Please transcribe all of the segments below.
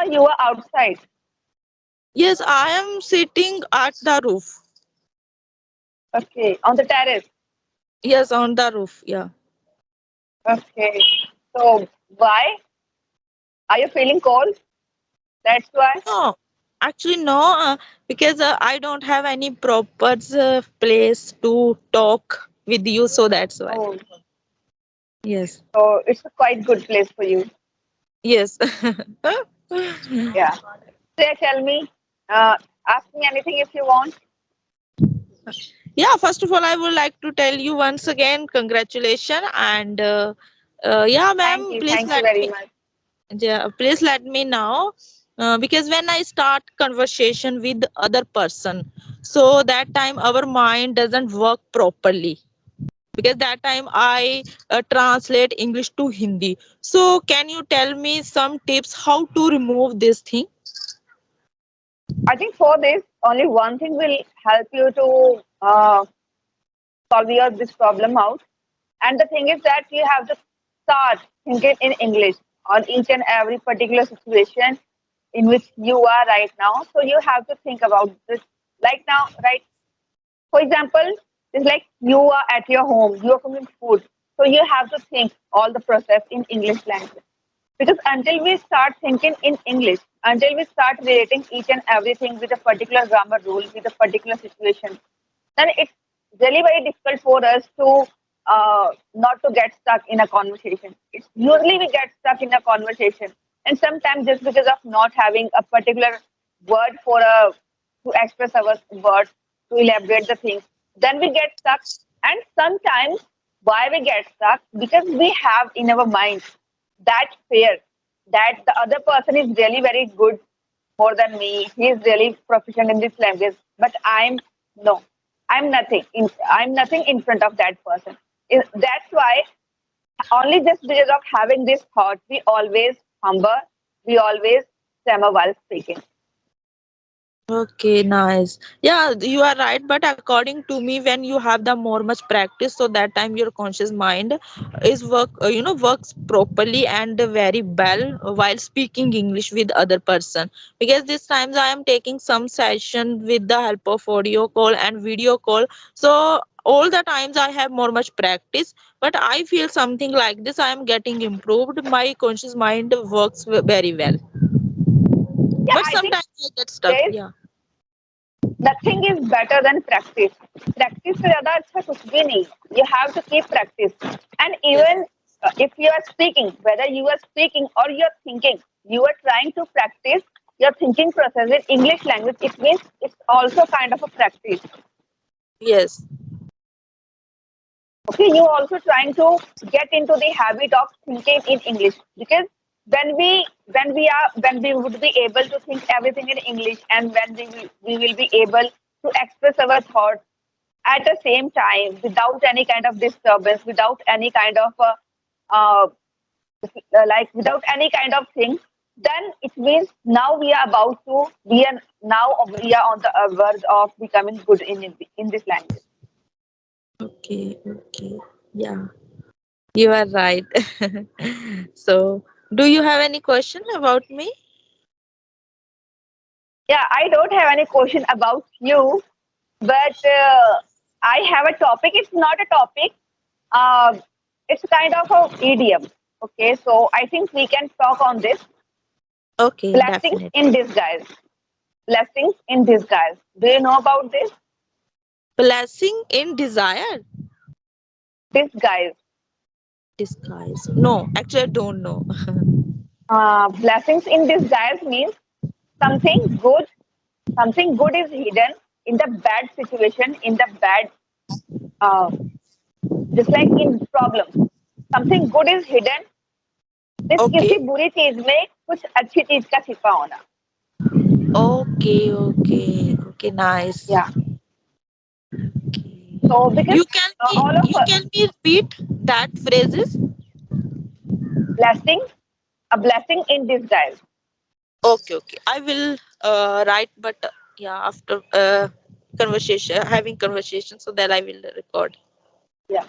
or you are outside? Yes, I am sitting at the roof. Okay, on the terrace. Yes, on the roof. Yeah. Okay. So why? Are you feeling cold? That's why. No, actually, no, because I don't have any proper place to talk with you, so that's why. Oh, Yes. so it's a quite good place for you. Yes. Yeah. So tell me, uh, ask me anything if you want. Yeah, first of all, I would like to tell you once again, congratulations. And yeah, ma'am, please Thank you let very me, much. yeah, please let me know. Because when I start conversation with other person, so that time our mind doesn't work properly. Because that time I translate English to Hindi. So can you tell me some tips how to remove this thing? I think for this, only one thing will help you to solve this problem out. And the thing is that you have to start thinking in English on each and every particular situation in which you are right now. So you have to think about this like now, right? For example, it's like you are at your home, you are cooking food. So you have to think all the process in English language. Because until we start thinking in English, until we start relating each and everything with a particular grammar rule, with a particular situation, then it's really very difficult for us to not to get stuck in a conversation. It's usually we get stuck in a conversation, and sometimes just because of not having a particular word for a to express our words to elaborate the things, then we get stuck. And sometimes why we get stuck because we have in our mind that fear that the other person is really very good more than me. He is really proficient in this language, but I'm no, I'm nothing. I'm nothing in front of that person. That's why only just because of having this thought, we always humble, we always stammer while speaking. Okay, nice. Yeah, you are right. But according to me, when you have the more much practice, so that time your conscious mind is works properly and very well while speaking English with other person. Because these times I am taking some session with the help of audio call and video call. So all the times I have more much practice, but I feel something like this. I am getting improved. My conscious mind works very well. Yeah, But I think sometimes I get stuck. there is Yeah. nothing is better than practice. Practice से ज़्यादा अच्छा कुछ भी नहीं. You have to keep practice. And Yes. even if you are speaking, whether you are speaking or you are thinking, you are trying to practice your thinking process in English language. It means it's also kind of a practice. Yes. Okay, you also trying to get into the habit of thinking in English because when we would be able to think everything in English and when we will be able to express our thoughts at the same time without any kind of disturbance, without any kind of uh, like without any kind of thing, then it means now we are about to we are on the verge of becoming good in this language. Okay. Okay. Yeah. You are right. So, do you have any question about me? Yeah, I don't have any question about you, but I have a topic. It's not a topic. Uh, it's kind of a idiom. Okay, so I think we can talk on this. Okay, Blessings definitely. in disguise. Blessings in disguise. Do you know about this? Blessing in desire? Disguise. Disguise. No, actually, I don't know. Blessings in disguise means something good. Something good is hidden in the bad situation, in the bad, uh, just like in problems. Something good is hidden. This Okay. किसी बुरी चीज में कुछ अच्छी चीज का छिपा होना. Okay. Okay. Okay. Nice. Yeah. So because all of You can me repeat that phrases? blessing, a blessing in disguise. Okay. Okay. I will write, but yeah, after conversation, having conversation, so that I will record. Yeah.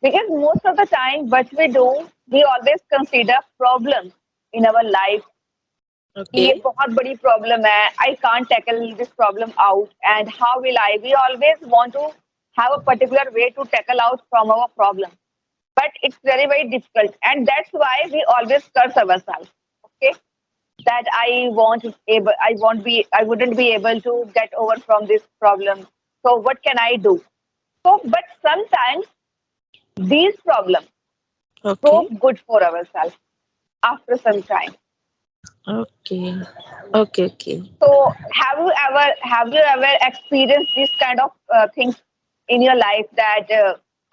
Because most of the time, what we do, we always consider problems in our life ये Okay. बहुत बड़ी problem है, I can't tackle this problem out and how will I, we always want to have a particular way to tackle out from our problem, but it's very very difficult, and that's why we always curse ourselves. Okay, that I wouldn't be able to get over from this problem, so what can I do? So but sometimes these problems Okay. prove good for ourselves after some time. Okay. Okay. Okay. So have you ever experienced this kind of things in your life that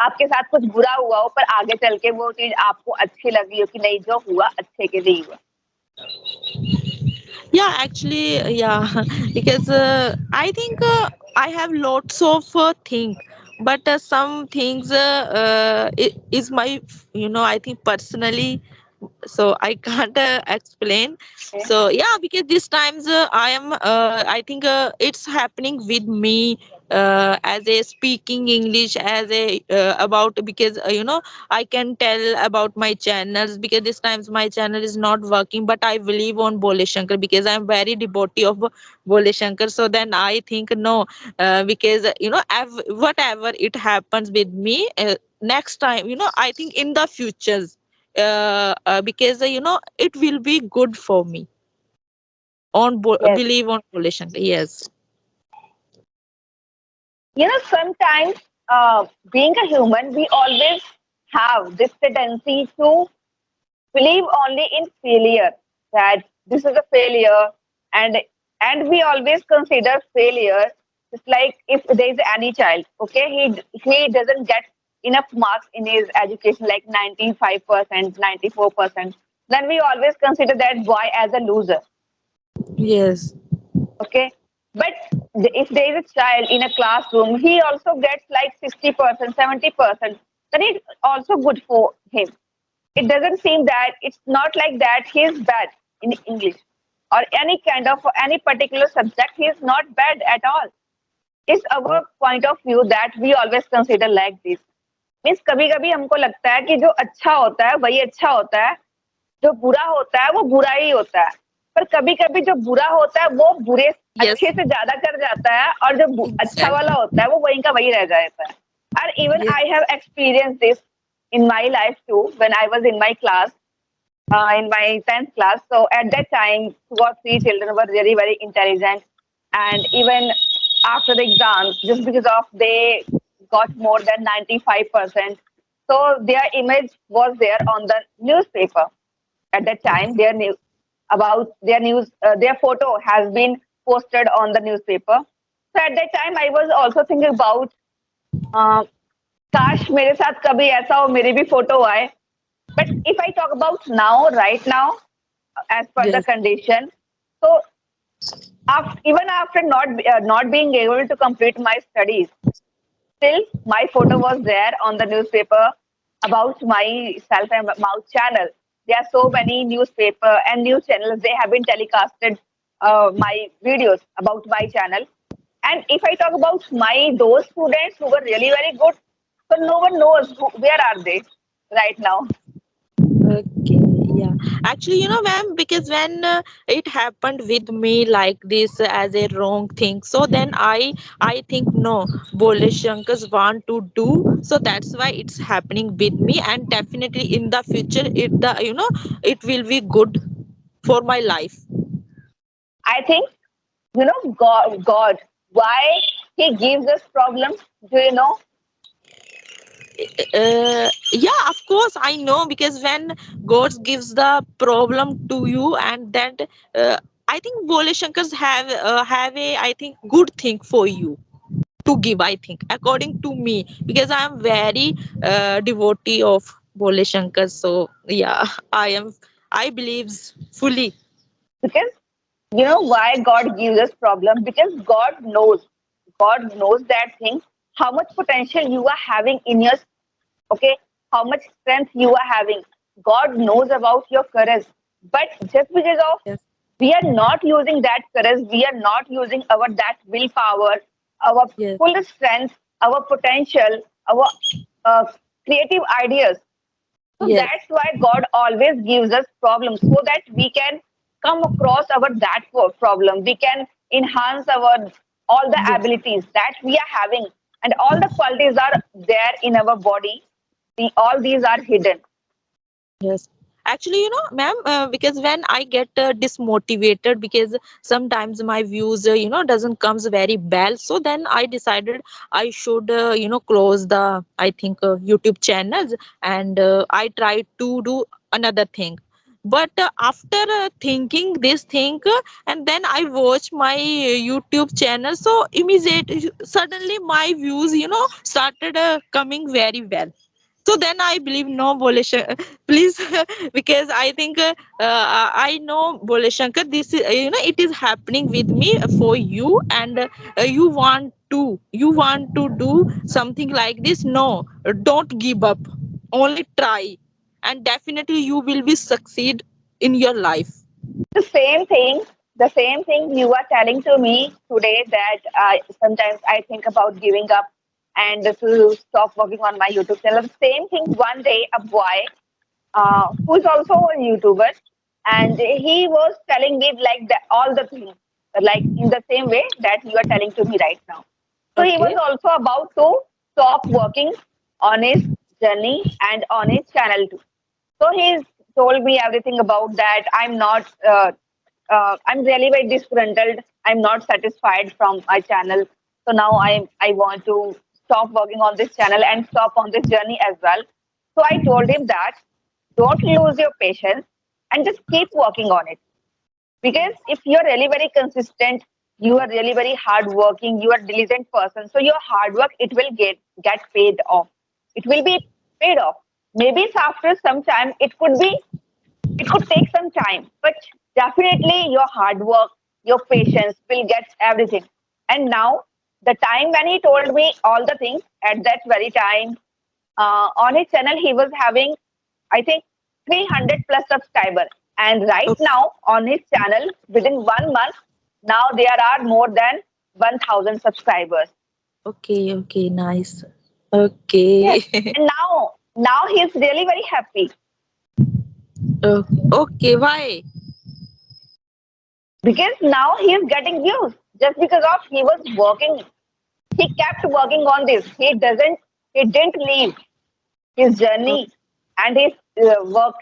आपके साथ कुछ बुरा हुआ हो पर आगे चल के वो चीज आपको अच्छी लगी हो कि नहीं, जो हुआ अच्छे के लिए हुआ? Yeah, actually, yeah, because I think I have lots of things, but some things is my, I think personally, so I can't explain. Okay. So yeah, because these times I am, I think it's happening with me as a speaking English as a about because I can tell about my channels because this times my channel is not working, but I believe on Bole Shankar because I'm very devotee of Bole Shankar. So then I think no, because whatever it happens with me, next time I think in the futures, because it will be good for me on Yes. believe on Bole Shankar. Yes. Sometimes being a human, we always have this tendency to believe only in failure, that this is a failure, and we always consider failure just like if there is any child, okay, he doesn't get enough marks in his education like 95%, 94%, then we always consider that boy as a loser. Yes. Okay, but if there is a child in a classroom, he also gets like 60%, 70%, then it's also good for him. It doesn't seem that it's not like that he is bad in English or any kind of any particular subject. He is not bad at all. It's our point of view that we always consider like this. Means कभी कभी हमको लगता है कि जो अच्छा होता है वही अच्छा होता है, जो बुरा होता है वो बुरा ही होता है, पर कभी कभी जो बुरा होता है वो बुरे अच्छे Yes. से ज्यादा कर जाता है, और जो अच्छा वाला Exactly. होता है वो वहीं का वही रह जाता है. And even Yes. I have experienced this in my life too when I was in my class, in my 10th class. So at that time, two or three children were very, very intelligent. And even after the exams, just because of they got more than 95%, so their image was there on the newspaper. At that time, their photo has been posted on the newspaper. So at that time, I was also thinking about uh, काश मेरे साथ कभी ऐसा हो, मेरी भी photo आए. But if I talk about now, right now, as per the Yes. condition, so even after not being able to complete my studies, still my photo was there on the newspaper about myself and mouth channel. There are so many newspaper and news channels. They have been telecasted my videos about my channel. And if I talk about my those students who were really very good, so no one knows where are they right now. Okay, yeah. Actually, ma'am, because when it happened with me like this as a wrong thing, so then I think no, Bole Shankars want to do, so that's why it's happening with me, and definitely in the future, it will be good for my life. I think God, why He gives us problems. Do you know? Yeah, of course I know because when God gives the problem to you, and that I think Bole Shankars have a, I think, good thing for you to give, I think, according to me, because I am very devotee of Bole Shankar. So yeah, I believes fully. Because you know why God gives us problem? Because God knows that thing, how much potential you are having in your, okay, how much strength you are having. God knows about your courage, but just because of Yes. we are not using that courage, we are not using our that willpower, our Yes. full strength, our potential, our uh, creative ideas. So Yes. that's why God always gives us problems so that we can come across our that problem. We can enhance our all the Yes. abilities that we are having, and all the qualities are there in our body. All these are hidden. Yes. Actually, ma'am, because when I get dismotivated, because sometimes my views, doesn't comes very well. So then I decided I should, close the, I think, YouTube channels, and I tried to do another thing. But after thinking this thing, and then I watch my YouTube channel, so immediately, suddenly my views, started coming very well. So then I believe no, Bole Shankar, please, because I think I know Bole Shankar. This is, it is happening with me for you, and you want to do something like this. No, don't give up. Only try, and definitely you will be succeed in your life. The same thing, the same thing you are telling to me today that sometimes I think about giving up and to stop working on my YouTube channel. The same thing one day, a boy who is also a YouTuber, and he was telling me like all the things, like in the same way that you are telling to me right now. So he was Okay. also about to stop working on his journey and on his channel too. So he's told me everything about that. I'm really very disgruntled. I'm not satisfied from my channel. So now I want to stop working on this channel and stop on this journey as well. So I told him that don't lose your patience and just keep working on it. Because if you're really very consistent, you are really very hardworking, you are diligent person. So your hard work it will get paid off. It will be paid off. Maybe it's after some time. It could take some time, but definitely your hard work, your patience will get everything. And now, the time when he told me all the things at that very time, on his channel, he was having, I think, 300 plus subscribers. And right Okay. now, on his channel, within 1 month, now there are more than 1,000 subscribers. Okay. Okay. Nice. Yes. Okay. And now he's really very happy Okay. Why? because now he is getting views just because of he was working. He kept working on this. He didn't leave his journey and his work.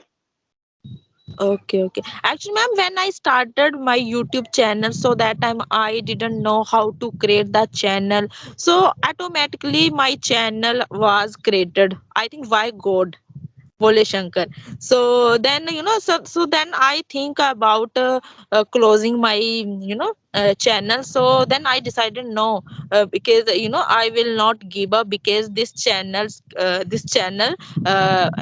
Okay, okay. Actually, ma'am, when I started my YouTube channel, so that time I didn't know how to create the channel. So automatically my channel was created. I think by God. Bole Shankar. So then, so then I think about closing my, channel. So then I decided no, because I will not give up, because this channel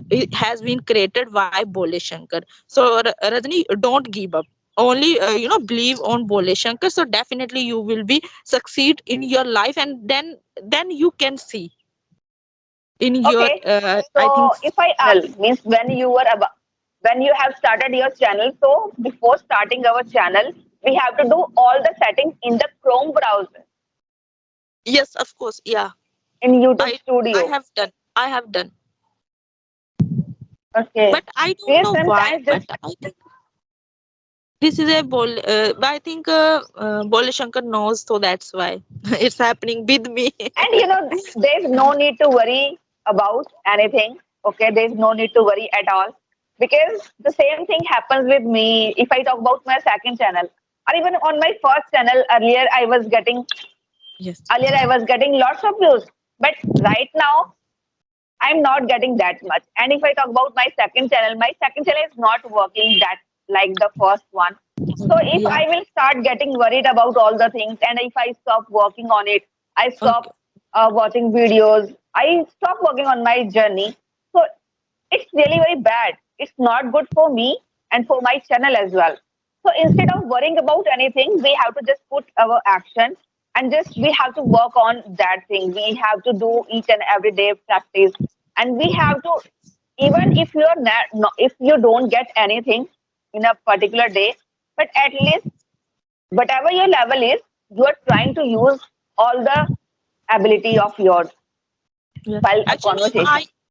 it has been created by Bole Shankar. So Rajni, don't give up. Only believe on Bole Shankar. So definitely you will be succeed in your life, and then you can see in your Okay. I think. So if I means when you have started your channel, so before starting our channel, we have to do all the settings in the Chrome browser Yes, of course. Yeah. in YouTube I I Studio. have done. I have done. Okay. But I don't Because know why, sometimes but just I think this is a but I think Bole Shankar knows, so that's why it's happening with me. and there's no need to worry about anything. Okay, there's no need to worry at all because the same thing happens with me. If I talk about my second channel or even on my first channel, Yes. earlier I was getting lots of views, but right now I'm not getting that much. And if I talk about my second channel is not working that like the first one. So if Yeah. I will start getting worried about all the things, and if I stop working on it, I Okay. stop watching videos, I stop working on my journey. So it's really very bad. It's not good for me and for my channel as well. So instead of worrying about anything, we have to just put our action and just we have to work on that thing. We have to do each and every day practice, and we have to even if you're not, no, if you don't get anything in a particular day, but at least whatever your level is, you are trying to use all the ability of yours Yeah. while a Actually, ma'am, I conversation.